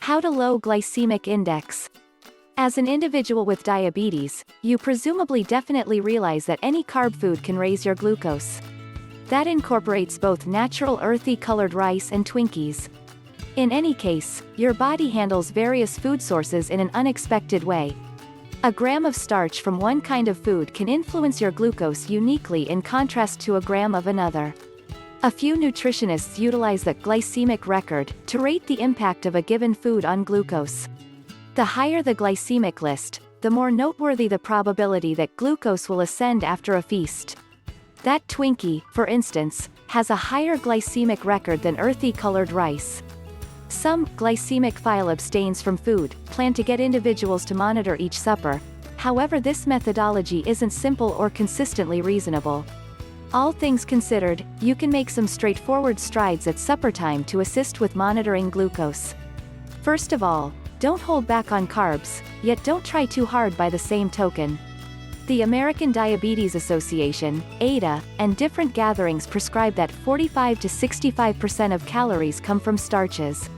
How to low glycemic index. As an individual with diabetes, you presumably definitely realize that any carb food can raise your glucose. That incorporates both natural earthy colored rice and Twinkies. In any case, your body handles various food sources in an unexpected way. A gram of starch from one kind of food can influence your glucose uniquely in contrast to a gram of another. A few nutritionists utilize the glycemic record to rate the impact of a given food on glucose. The higher the glycemic list, the more noteworthy the probability that glucose will ascend after a feast. That Twinkie, for instance, has a higher glycemic record than earthy colored rice. Some glycemic-phile abstains from food plan to get individuals to monitor each supper. However, this methodology isn't simple or consistently reasonable. All things considered, you can make some straightforward strides at supper time to assist with monitoring glucose. First of all, don't hold back on carbs, yet don't try too hard by the same token. The American Diabetes Association, ADA, and different gatherings prescribe that 45 to 65% of calories come from starches.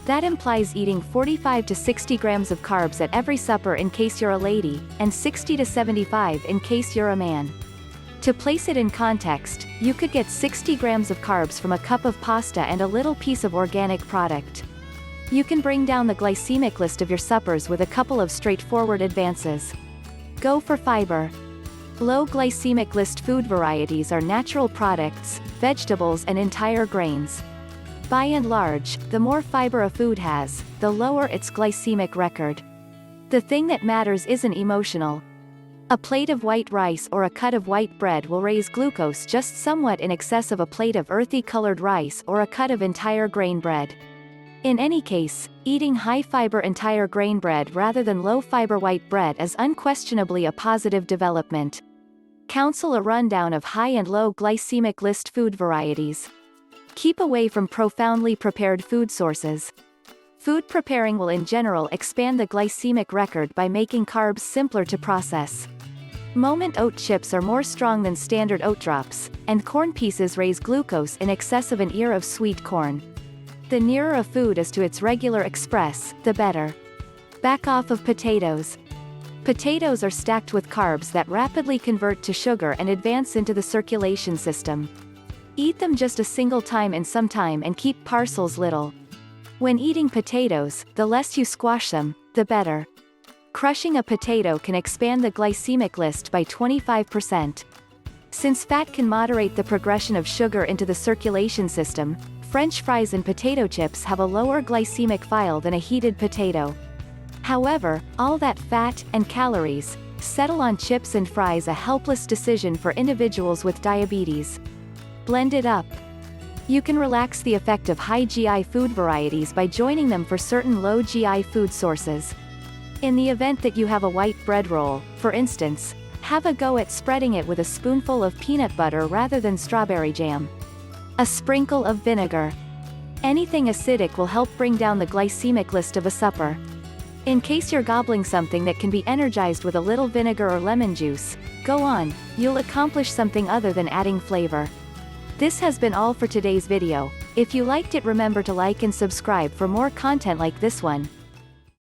That implies eating 45 to 60 grams of carbs at every supper in case you're a lady, and 60 to 75 in case you're a man. To place it in context, you could get 60 grams of carbs from a cup of pasta and a little piece of organic product. You can bring down the glycemic list of your suppers with a couple of straightforward advances. Go for fiber. Low glycemic list food varieties are natural products, vegetables and entire grains. By and large, the more fiber a food has, the lower its glycemic record. The thing that matters isn't emotional. A plate of white rice or a cut of white bread will raise glucose just somewhat in excess of a plate of earthy colored rice or a cut of entire grain bread. In any case, eating high-fiber entire grain bread rather than low-fiber white bread is unquestionably a positive development. Counsel a rundown of high and low glycemic list food varieties. Keep away from profoundly prepared food sources. Food preparing will in general expand the glycemic record by making carbs simpler to process. Moment oat chips are more strong than standard oat drops, and corn pieces raise glucose in excess of an ear of sweet corn. The nearer a food is to its regular express, the better. Back off of potatoes. Potatoes are stacked with carbs that rapidly convert to sugar and advance into the circulation system. Eat them just a single time in some time and keep parcels little. When eating potatoes, the less you squash them, the better. Crushing a potato can expand the glycemic list by 25%. Since fat can moderate the progression of sugar into the circulation system, French fries and potato chips have a lower glycemic file than a heated potato. However, all that fat and calories settle on chips and fries, a helpless decision for individuals with diabetes. Blend it up. You can relax the effect of high GI food varieties by joining them for certain low GI food sources. In the event that you have a white bread roll, for instance, have a go at spreading it with a spoonful of peanut butter rather than strawberry jam. A sprinkle of vinegar. Anything acidic will help bring down the glycemic list of a supper. In case you're gobbling something that can be energized with a little vinegar or lemon juice, go on, you'll accomplish something other than adding flavor. This has been all for today's video. If you liked it, remember to like and subscribe for more content like this one.